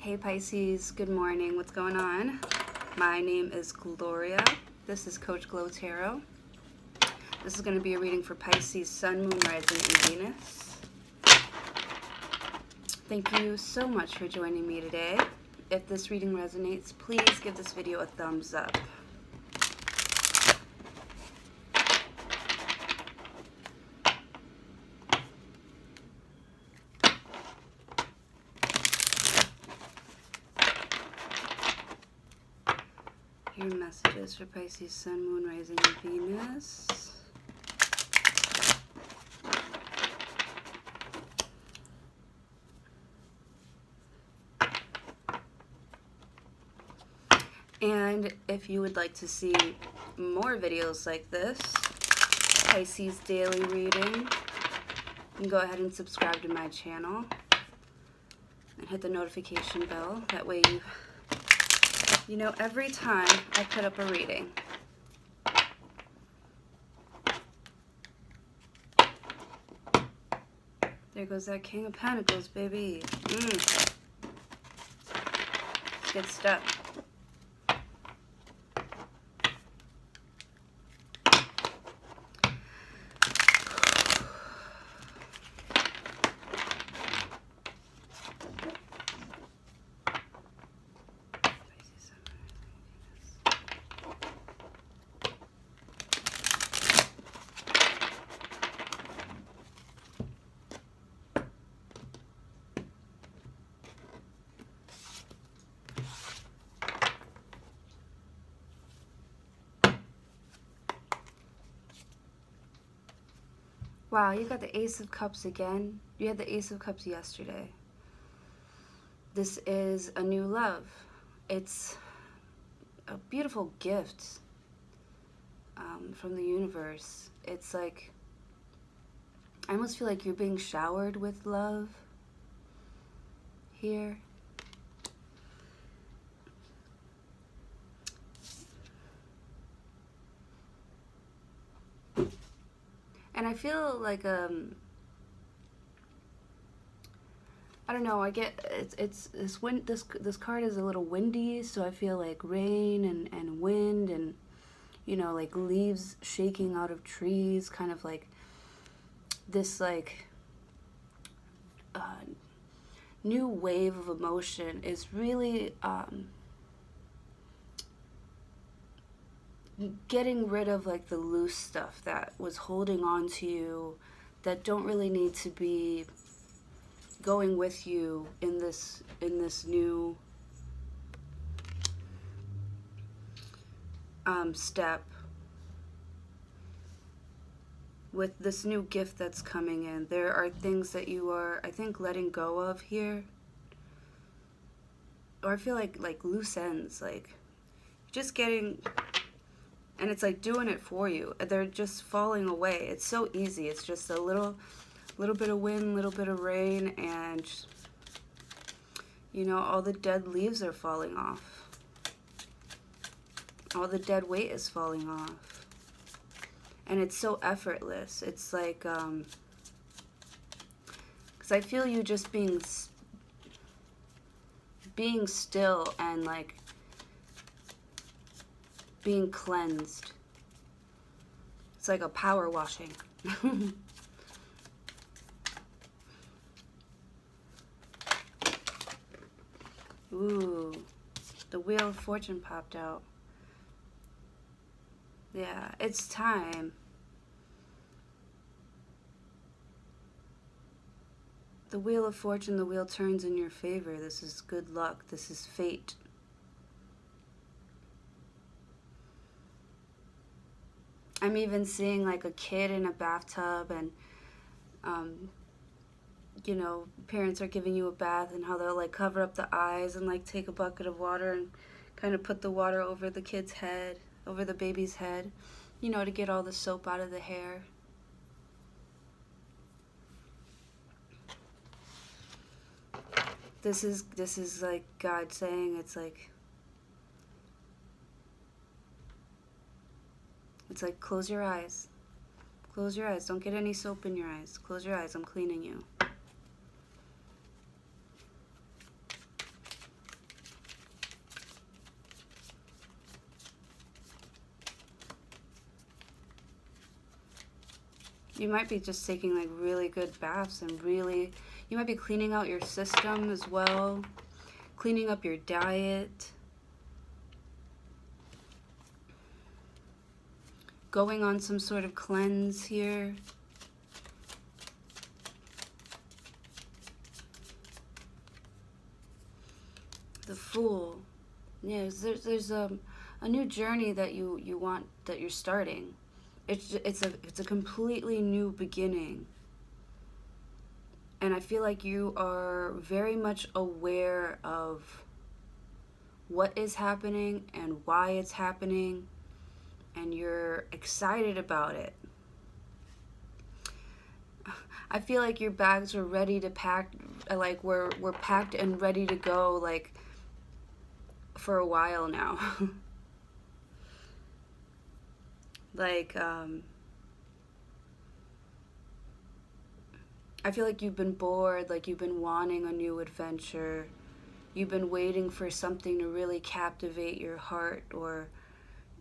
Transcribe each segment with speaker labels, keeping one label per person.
Speaker 1: Hey Pisces, good morning. What's going on? My name is Gloria. This is Coach Glow Tarot. This is going to be a reading for Pisces, Sun, Moon, Rising, and Venus. Thank you so much for joining me today. If this reading resonates, please give this video a thumbs up. Your messages for Pisces, Sun, Moon, Rising, and Venus. And if you would like to see more videos like this, Pisces daily reading, you can go ahead and subscribe to my channel and hit the notification bell. That way you know every time I put up a reading. There goes that King of Pentacles, baby. Good stuff. Wow, you got the Ace of Cups again. You had the Ace of Cups yesterday. This is a new love. It's a beautiful gift from the universe. It's like, I almost feel like you're being showered with love here. And I feel like I don't know, I get it's this wind, this card is a little windy, so I feel like rain and wind and, you know, like leaves shaking out of trees, kind of like this like new wave of emotion is really getting rid of like the loose stuff that was holding on to you, that don't really need to be going with you in this new step, with this new gift that's coming in. There are things that you are, I think, letting go of here, or I feel like loose ends, like just getting. And it's like doing it for you. They're just falling away. It's so easy. It's just a little bit of wind, little bit of rain, and, you know, all the dead leaves are falling off. All the dead weight is falling off. And it's so effortless. It's like, because I feel you just being still and like being cleansed. It's like a power washing. Ooh, the Wheel of Fortune popped out. Yeah, it's time. The Wheel of Fortune, the wheel turns in your favor. This is good luck. This is fate. I'm even seeing like a kid in a bathtub, and you know, parents are giving you a bath, and how they'll like cover up the eyes and like take a bucket of water and kind of put the water over the kid's head, over the baby's head, you know, to get all the soap out of the hair. This is like God saying, it's like close your eyes. Close your eyes. Don't get any soap in your eyes. Close your eyes. I'm cleaning you. You might be just taking like really good baths and really, you might be cleaning out your system as well, cleaning up your diet, going on some sort of cleanse here. The Fool. Yes, there's a new journey that you want, that you're starting. It's a completely new beginning. And I feel like you are very much aware of what is happening and why it's happening, and you're excited about it. I feel like your bags were ready to pack, like we're packed and ready to go, like for a while now. Like I feel like you've been bored, like you've been wanting a new adventure. You've been waiting for something to really captivate your heart, or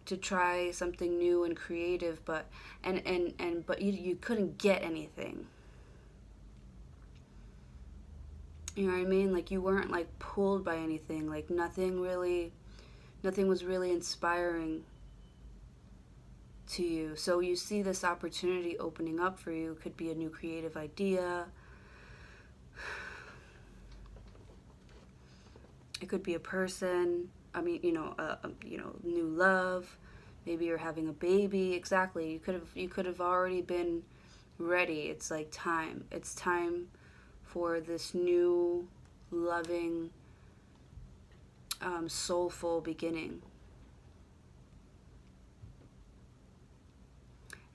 Speaker 1: to try something new and creative, but but you couldn't get anything. You know what I mean? Like you weren't like pulled by anything. Like nothing was really inspiring to you. So you see this opportunity opening up for you. It could be a new creative idea. It could be a person. I mean, new love. Maybe you're having a baby. Exactly. You could have already been ready. It's like time. It's time for this new, loving, soulful beginning.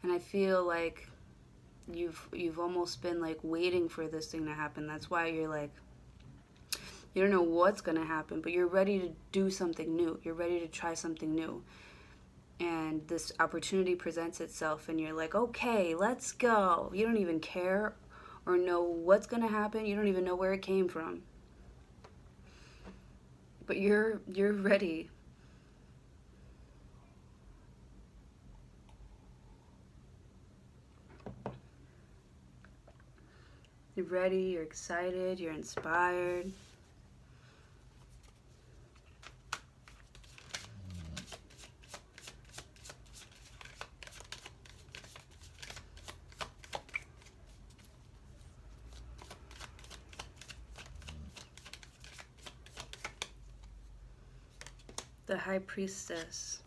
Speaker 1: And I feel like you've almost been like waiting for this thing to happen. That's why you're like, you don't know what's gonna happen, but you're ready to do something new. You're ready to try something new. And this opportunity presents itself and you're like, okay, let's go. You don't even care or know what's gonna happen. You don't even know where it came from. But you're ready. You're ready, you're excited, you're inspired. The High Priestess.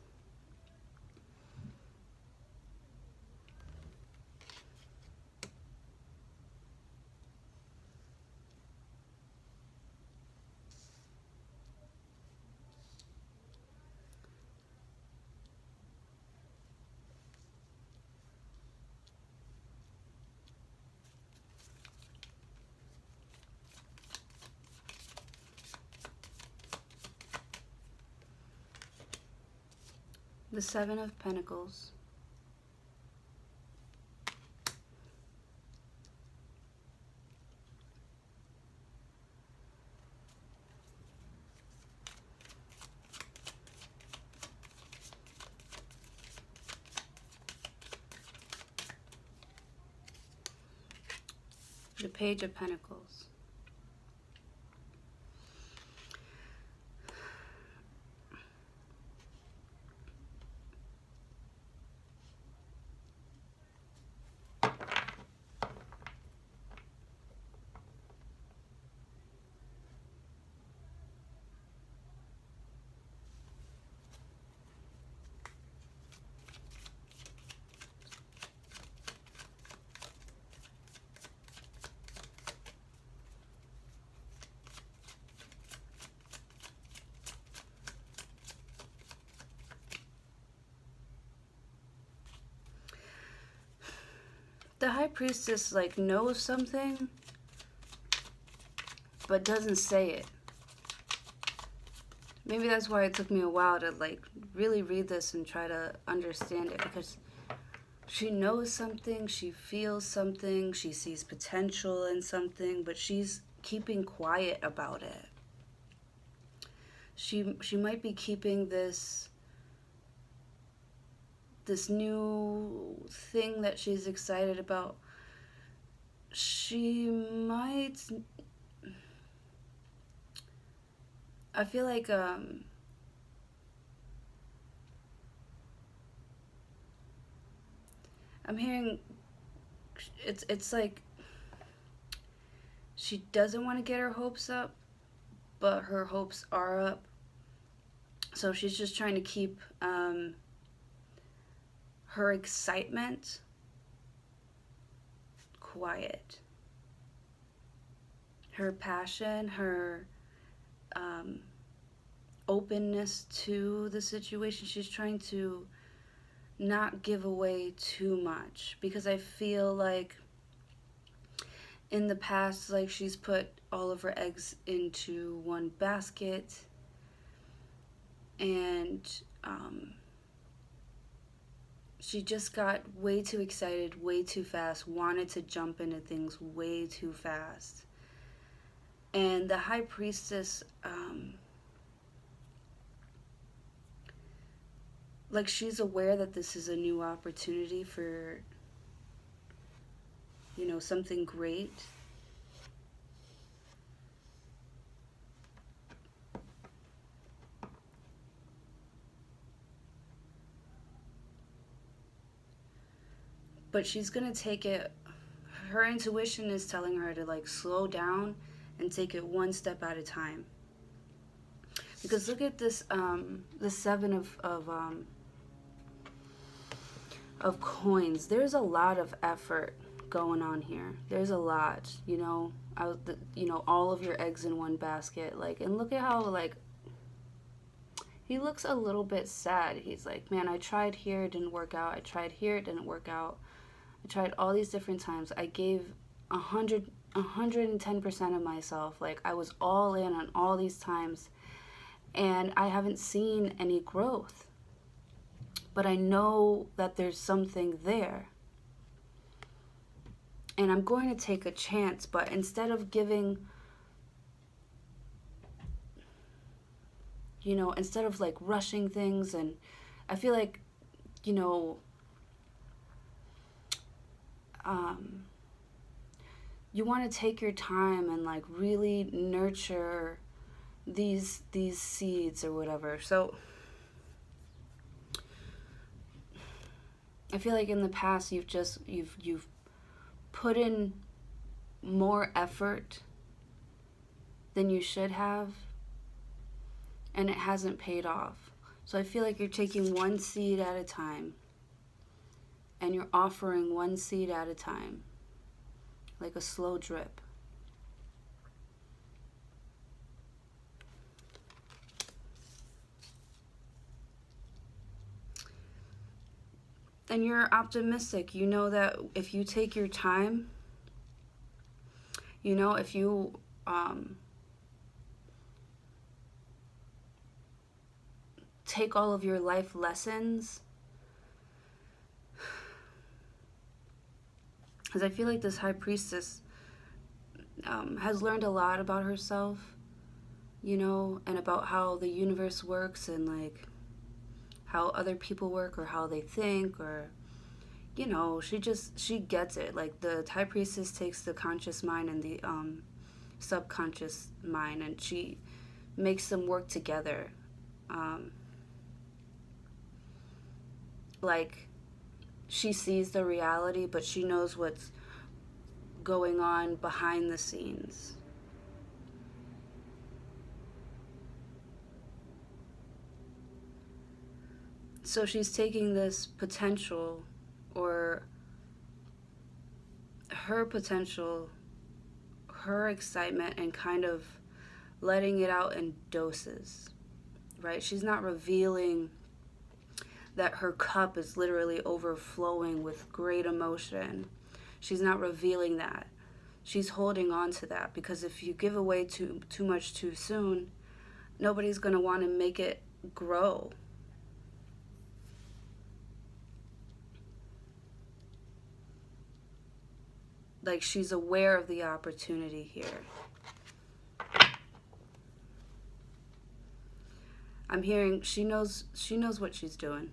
Speaker 1: The Seven of Pentacles. The Page of Pentacles. The High Priestess like knows something but doesn't say it. Maybe that's why it took me a while to like really read this and try to understand it, because she knows something, she feels something, she sees potential in something, but she's keeping quiet about it. She might be keeping this this new thing that she's excited about. She might, I feel like I'm hearing it's like she doesn't want to get her hopes up, but her hopes are up. So she's just trying to keep her excitement quiet. Her passion, her openness to the situation, she's trying to not give away too much, because I feel like in the past, like, she's put all of her eggs into one basket, and she just got way too excited, way too fast, wanted to jump into things way too fast. And the High Priestess, like, she's aware that this is a new opportunity for, you know, something great. But she's gonna take it, her intuition is telling her to, like, slow down and take it one step at a time. Because look at this, the Seven of coins. There's a lot of effort going on here. There's a lot, you know. You know, all of your eggs in one basket. Like, and look at how, like, he looks a little bit sad. He's like, man, I tried here, it didn't work out. I tried here, it didn't work out. I tried all these different times. I gave 110% of myself. Like, I was all in on all these times, and I haven't seen any growth. But I know that there's something there. And I'm going to take a chance, but instead of giving, you know, instead of, like, rushing things, and I feel like, you know, you want to take your time and, like, really nurture these seeds or whatever. So I feel like in the past you've put in more effort than you should have, and it hasn't paid off. So I feel like you're taking one seed at a time, and you're offering one seed at a time, like a slow drip. And you're optimistic. You know that if you take your time, you know, if you take all of your life lessons, because I feel like this High Priestess has learned a lot about herself, you know, and about how the universe works, and, like, how other people work, or how they think, or, you know, she gets it. Like, the High Priestess takes the conscious mind and the subconscious mind, and she makes them work together. Like, she sees the reality, but she knows what's going on behind the scenes. So she's taking this potential, or her potential, her excitement, and kind of letting it out in doses, right? She's not revealing that her cup is literally overflowing with great emotion. She's not revealing that. She's holding on to that, because if you give away too much too soon, nobody's going to want to make it grow. Like, she's aware of the opportunity here. I'm hearing she knows what she's doing.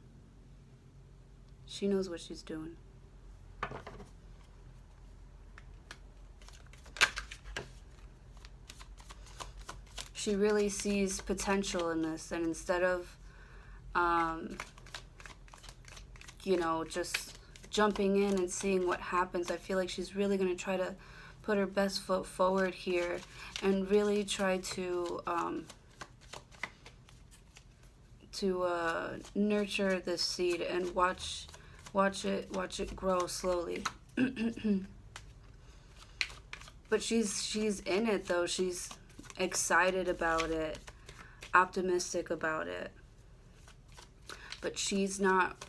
Speaker 1: She knows what she's doing. She really sees potential in this, and instead of, you know, just jumping in and seeing what happens, I feel like she's really going to try to put her best foot forward here and really try to nurture this seed and watch it grow slowly. But she's in it though. She's excited about it, optimistic about it. But she's not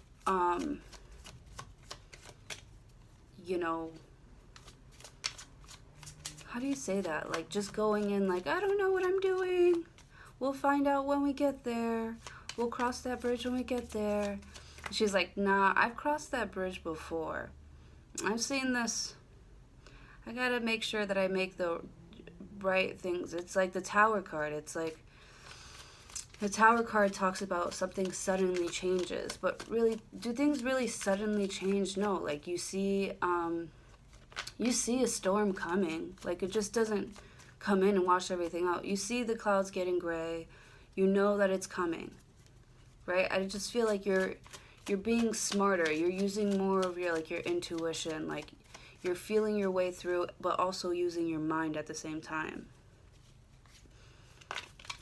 Speaker 1: you know, how do you say that? Like just going in like, I don't know what I'm doing. We'll find out when we get there. We'll cross that bridge when we get there. She's like, nah, I've crossed that bridge before. I've seen this. I gotta make sure that I make the right things. It's like the Tower card. It's like the Tower card talks about something suddenly changes. But really, do things really suddenly change? No. Like you see a storm coming. Like it just doesn't come in and wash everything out. You see the clouds getting gray. You know that it's coming. Right? I just feel like you're being smarter. You're using more of your intuition. Like you're feeling your way through, but also using your mind at the same time.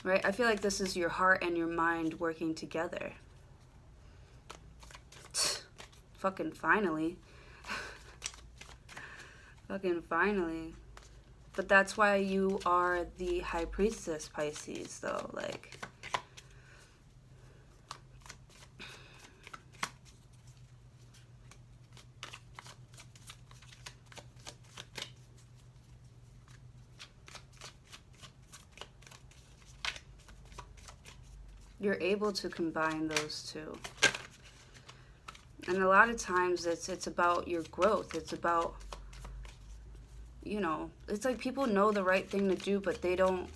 Speaker 1: Right? I feel like this is your heart and your mind working together. Fucking finally. Fucking finally. But that's why you are the High Priestess, Pisces, though. Like, you're able to combine those two. And a lot of times it's about your growth. It's about, you know, it's like people know the right thing to do, but they don't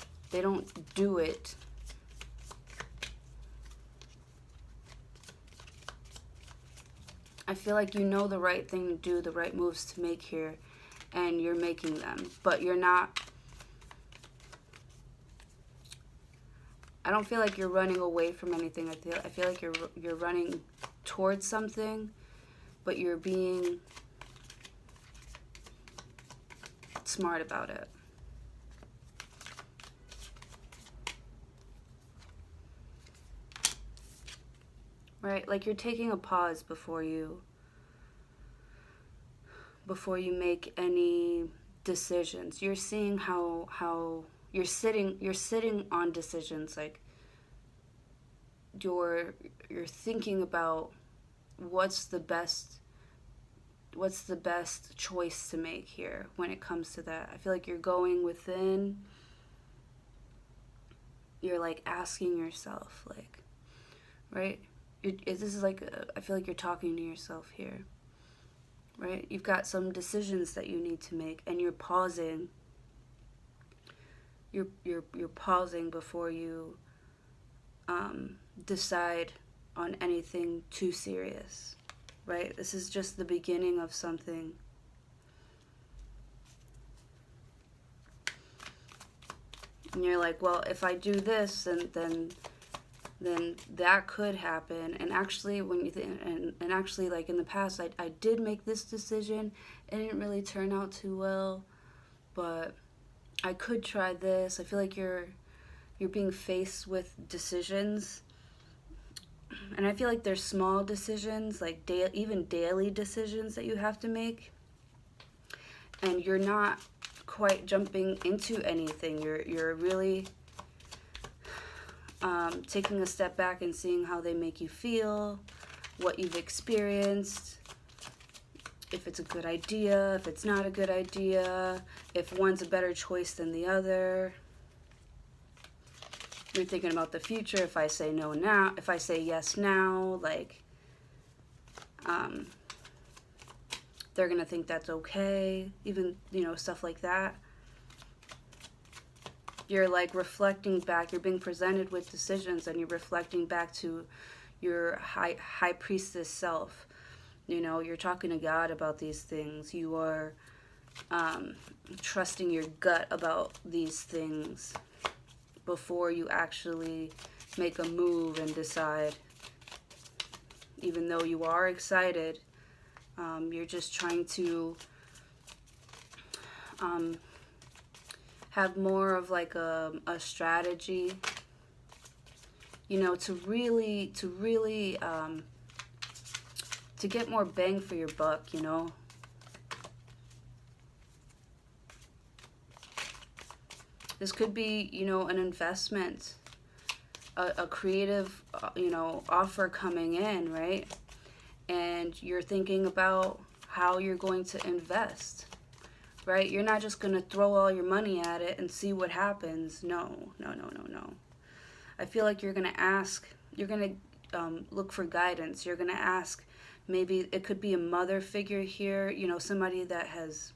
Speaker 1: do it. I feel like you know the right thing to do, the right moves to make here, and you're making them, but you're not. I don't feel like you're running away from anything. I feel like you're running towards something, but you're being smart about it. Right? Like you're taking a pause before you make any decisions. You're seeing how you're sitting on decisions. Like you're thinking about what's the best choice to make here when it comes to that. I feel like you're going within. You're like asking yourself, like, right? This is like I feel like you're talking to yourself here, right? You've got some decisions that you need to make, and you're pausing. You're pausing before you decide on anything too serious, right? This is just the beginning of something. And you're like, well, if I do this, then that could happen. And actually, when you and actually, like in the past, I did make this decision. It didn't really turn out too well, but I could try this. I feel like you're being faced with decisions, and I feel like there's small decisions, like even daily decisions that you have to make, and you're not quite jumping into anything. You're really taking a step back and seeing how they make you feel, what you've experienced, if it's a good idea, if it's not a good idea, if one's a better choice than the other. You're thinking about the future. If I say no now, if I say yes now, like, they're gonna think that's okay. Even, you know, stuff like that. You're like reflecting back. You're being presented with decisions, and you're reflecting back to your high priestess self, You know, you're talking to God about these things. You are trusting your gut about these things before you actually make a move and decide. Even though you are excited, you're just trying to have more of like a strategy, you know, to get more bang for your buck, you know. This could be, you know, an investment, a creative, you know, offer coming in, right? And you're thinking about how you're going to invest, right? You're not just going to throw all your money at it and see what happens. No. I feel like you're going to ask, you're going to look for guidance. You're going to ask, maybe it could be a mother figure here, you know, somebody that has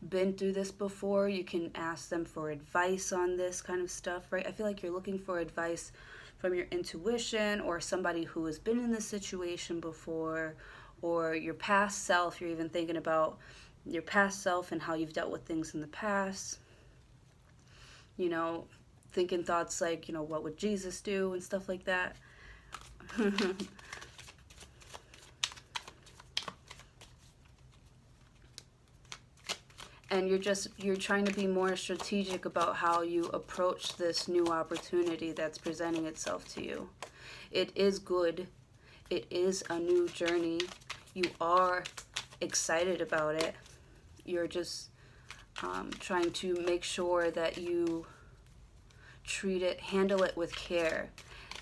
Speaker 1: been through this before. You can ask them for advice on this kind of stuff, right? I feel like you're looking for advice from your intuition or somebody who has been in this situation before, or your past self. You're even thinking about your past self and how you've dealt with things in the past, you know, thinking thoughts like, you know, what would Jesus do and stuff like that. And you're trying to be more strategic about how you approach this new opportunity that's presenting itself to you. It is good. It is a new journey. You are excited about it. You're just trying to make sure that you handle it with care.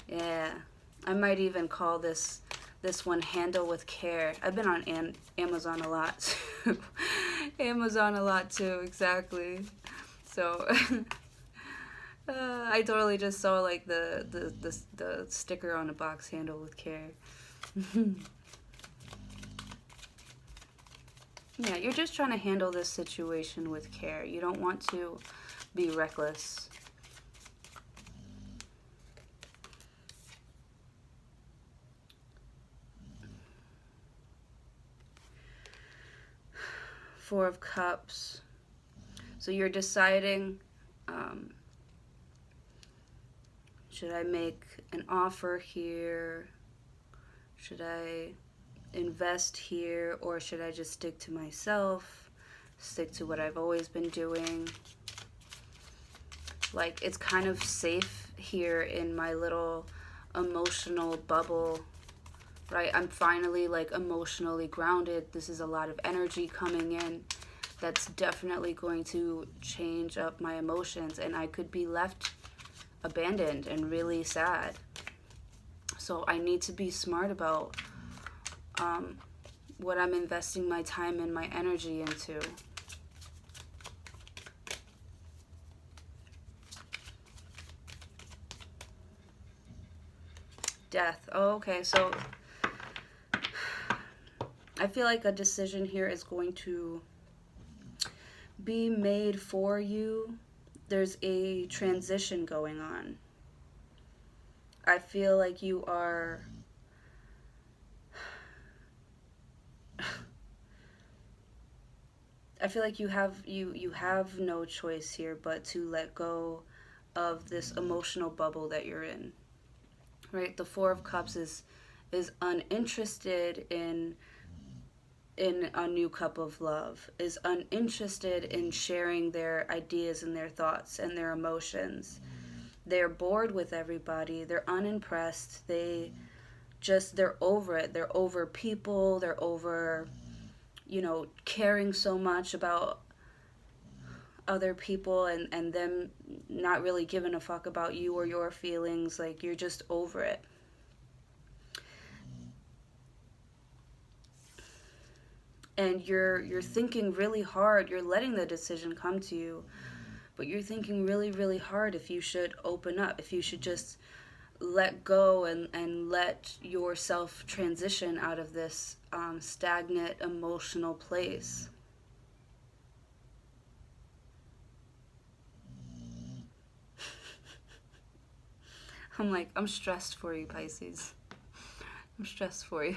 Speaker 1: Yeah, I might even call this one handle with care. I've been on Amazon a lot too. Amazon a lot too, exactly. So I totally just saw like the sticker on the box, handle with care. Yeah, you're just trying to handle this situation with care. You don't want to be reckless. Four of Cups. So you're deciding, should I make an offer here? Should I invest here? Or should I just stick to myself? Stick to what I've always been doing? Like, it's kind of safe here in my little emotional bubble, right? I'm finally like emotionally grounded. This is a lot of energy coming in that's definitely going to change up my emotions, and I could be left abandoned and really sad. So I need to be smart about what I'm investing my time and my energy into. Death. Oh, okay, so I feel like a decision here is going to be made for you. There's a transition going on. I feel like you are I feel like you have no choice here but to let go of this emotional bubble that you're in. Right? The Four of Cups is uninterested in a new cup of love, is uninterested in sharing their ideas and their thoughts and their emotions. They're bored with everybody. They're unimpressed. They're over it. They're over people. They're over, you know, caring so much about other people and them not really giving a fuck about you or your feelings. Like, you're just over it. And you're thinking really hard. You're letting the decision come to you, but you're thinking really, really hard if you should open up, if you should just let go and let yourself transition out of this stagnant emotional place. I'm stressed for you, Pisces. I'm stressed for you.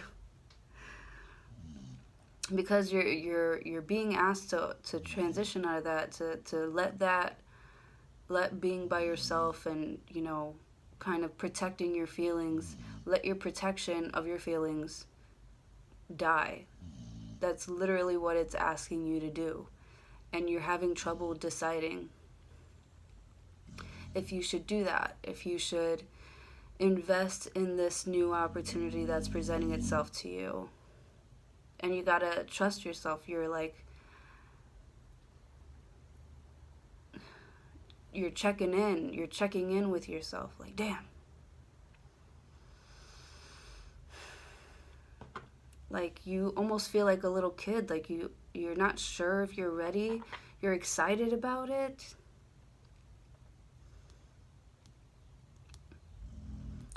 Speaker 1: because you're being asked to transition out of that, to let being by yourself and, you know, kind of protecting your feelings, let your protection of your feelings die. That's literally what it's asking you to do. And you're having trouble deciding if you should do that, if you should invest in this new opportunity that's presenting itself to you. And you gotta trust yourself. You're checking in with yourself, like, damn, like you almost feel like a little kid, like you're not sure if you're ready, you're excited about it,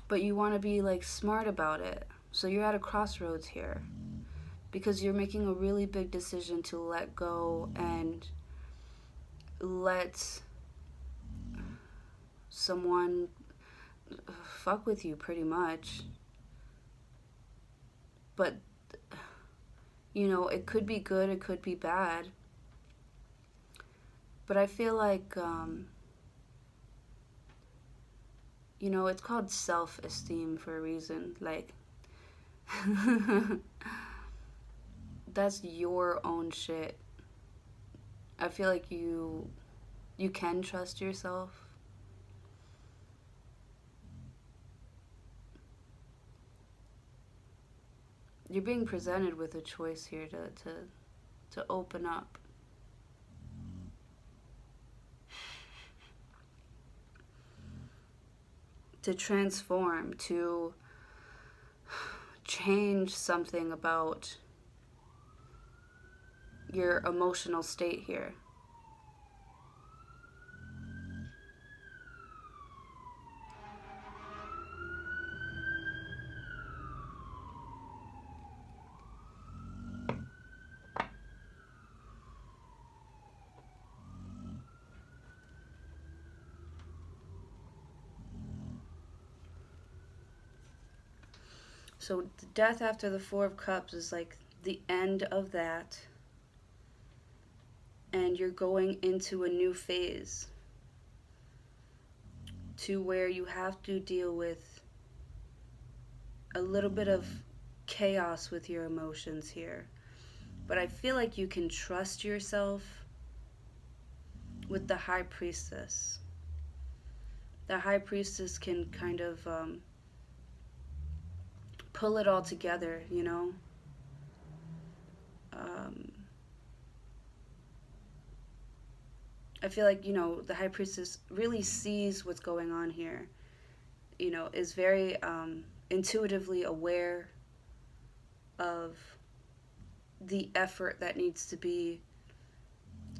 Speaker 1: but you want to be like smart about it. So you're at a crossroads here because you're making a really big decision to let go and let someone fuck with you, pretty much. But, you know, it could be good, it could be bad. But I feel like, you know, it's called self-esteem for a reason. Like, that's your own shit. I feel like you can trust yourself. You're being presented with a choice here to open up. To transform, to change something about your emotional state here. So the death after the Four of Cups is like the end of that. And you're going into a new phase to where you have to deal with a little bit of chaos with your emotions here. But I feel like you can trust yourself with the High Priestess. The High Priestess can kind of pull it all together, you know? I feel like, you know, the High Priestess really sees what's going on here, you know, is very intuitively aware of the effort that needs to be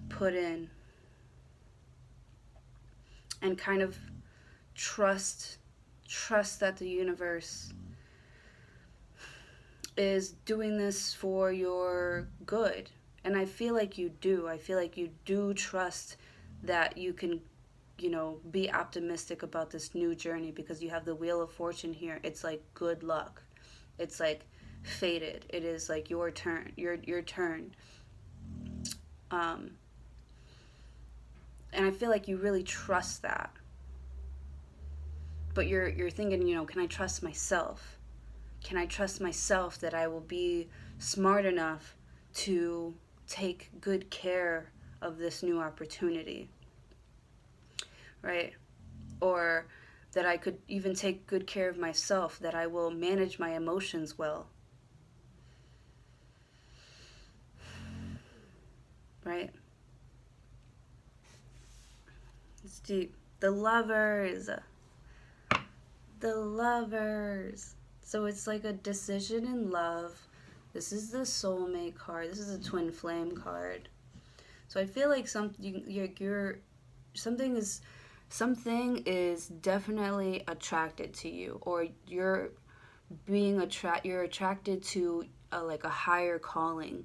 Speaker 1: put in, and kind of trust that the universe is doing this for your good. And I feel like you do. I feel like you do trust that you can, you know, be optimistic about this new journey, because you have the Wheel of Fortune here. It's like good luck. It's like fated. It is like your turn. Your turn. And I feel like you really trust that. But you're thinking, you know, can I trust myself? Can I trust myself that I will be smart enough to take good care of this new opportunity? Right? Or that I could even take good care of myself, that I will manage my emotions well. Right? It's deep. The Lovers. The Lovers. So it's like a decision in love. This is the soulmate card. This is a twin flame card. So I feel like something is definitely attracted to you, or you're attracted to like a higher calling.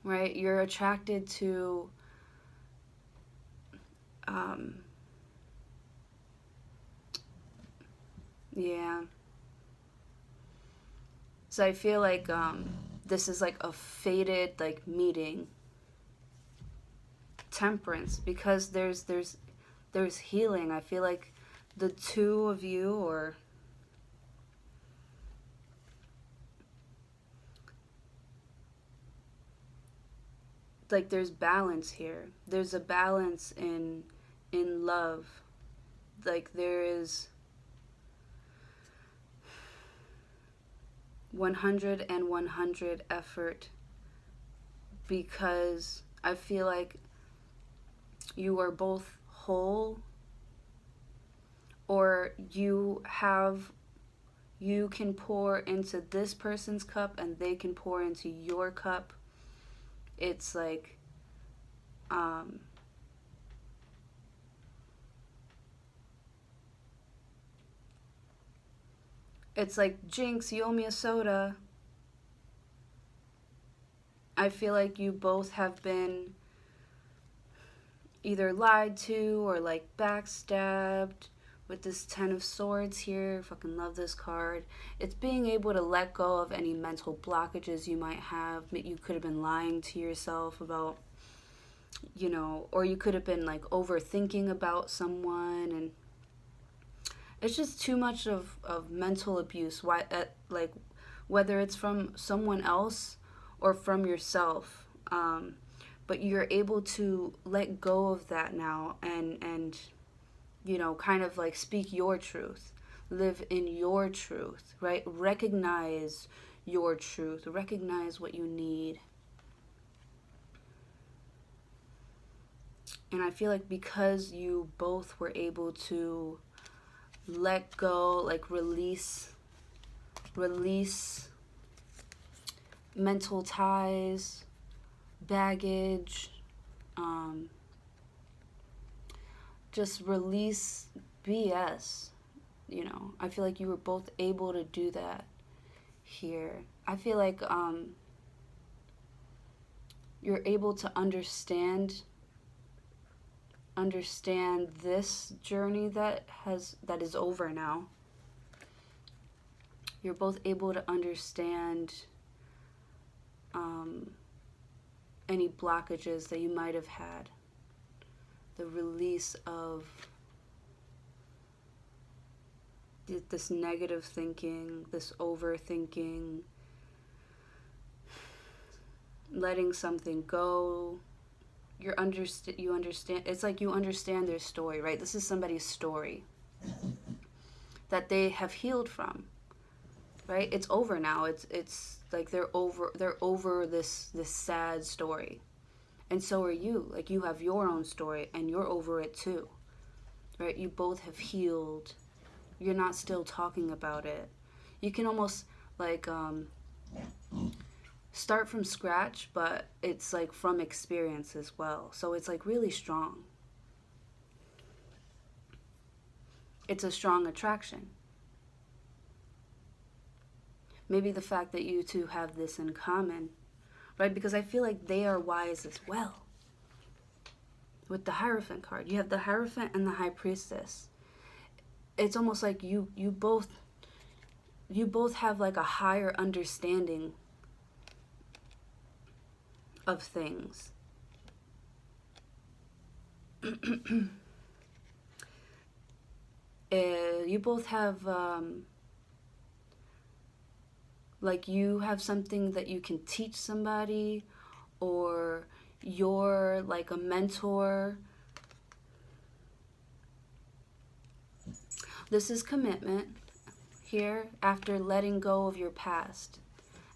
Speaker 1: Right? You're attracted to yeah. So I feel like this is like a fated like meeting. Temperance, because there's healing. I feel like the two of you, or like there's balance here. There's a balance in love. Like there is 100 and 100 effort, because I feel like you are both whole, or you can pour into this person's cup and they can pour into your cup. It's like it's like, Jinx, you owe me a soda. I feel like you both have been either lied to or like backstabbed with this 10 of Swords here. Fucking love this card. It's being able to let go of any mental blockages you might have. You could have been lying to yourself about, you know, or you could have been like overthinking about someone, and it's just too much of mental abuse. Why, like, whether it's from someone else or from yourself. But you're able to let go of that now, and you know, kind of like speak your truth, live in your truth, right? Recognize your truth, recognize what you need. And I feel like because you both were able to let go, like release mental ties, baggage, just release BS, you know. I feel like you were both able to do that here. I feel like you're able to understand this journey that is over now. You're both able to understand any blockages that you might have had. The release of this negative thinking, this overthinking, letting something go. You understand. It's like you understand their story, right? This is somebody's story that they have healed from, right? It's over now. It's like they're over this sad story. And so are you. Like, you have your own story and you're over it too, right? You both have healed. You're not still talking about it. You can almost like start from scratch, but it's like from experience as well. So it's like really strong. It's a strong attraction. Maybe the fact that you two have this in common, right? Because I feel like they are wise as well. With the Hierophant card, you have the Hierophant and the High Priestess. It's almost like you both have like a higher understanding of things. You both have like, you have something that you can teach somebody, or you're like a mentor. This is commitment here, after letting go of your past,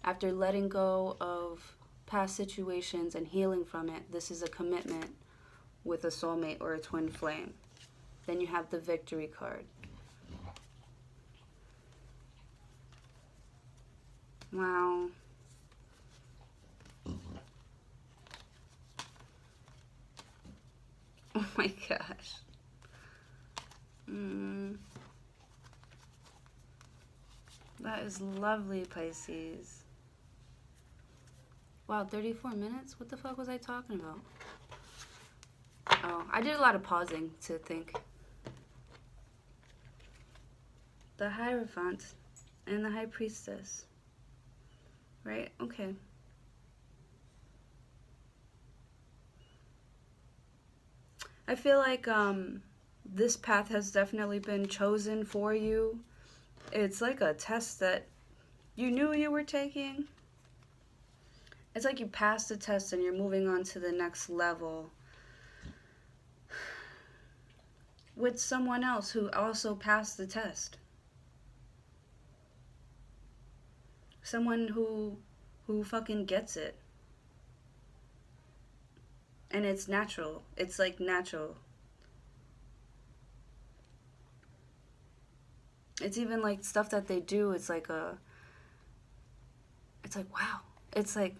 Speaker 1: after letting go of past situations and healing from it. This is a commitment with a soulmate or a twin flame. Then you have the Victory card. Wow. Oh my gosh. That is lovely, Pisces. Wow, 34 minutes? What the fuck was I talking about? Oh, I did a lot of pausing to think. The Hierophant and the High Priestess. right? Okay. I feel like this path has definitely been chosen for you. It's like a test that you knew you were taking. It's like you passed the test and you're moving on to the next level with someone else who also passed the test. Someone who fucking gets it. And it's natural. It's like natural. It's even like stuff that they do, it's like wow. It's like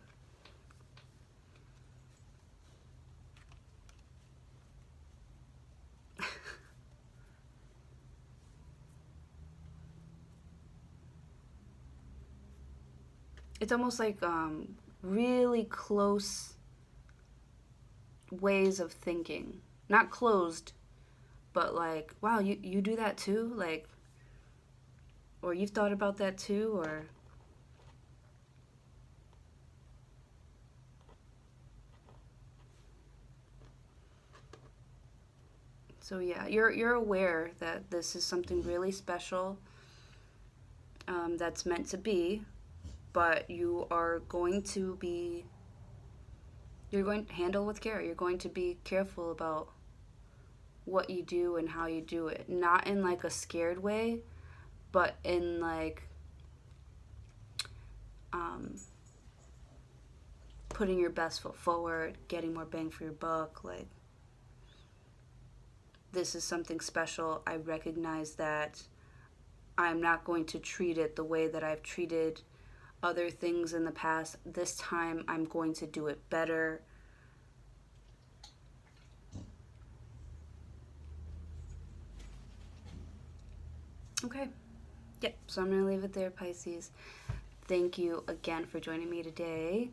Speaker 1: it's almost like really close ways of thinking. Not closed, but like, wow, you do that too? Like, or you've thought about that too? Or so yeah, you're aware that this is something really special, that's meant to be, but you're going to handle with care. You're going to be careful about what you do and how you do it. Not in like a scared way, but in like um, putting your best foot forward, getting more bang for your buck. Like, this is something special. I recognize that I'm not going to treat it the way that I've treated other things in the past. This time I'm going to do it better. Okay. Yep. So I'm going to leave it there, Pisces. Thank you again for joining me today.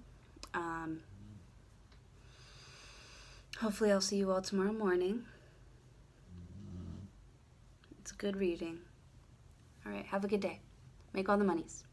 Speaker 1: Hopefully I'll see you all tomorrow morning. It's a good reading. All right. Have a good day. Make all the monies.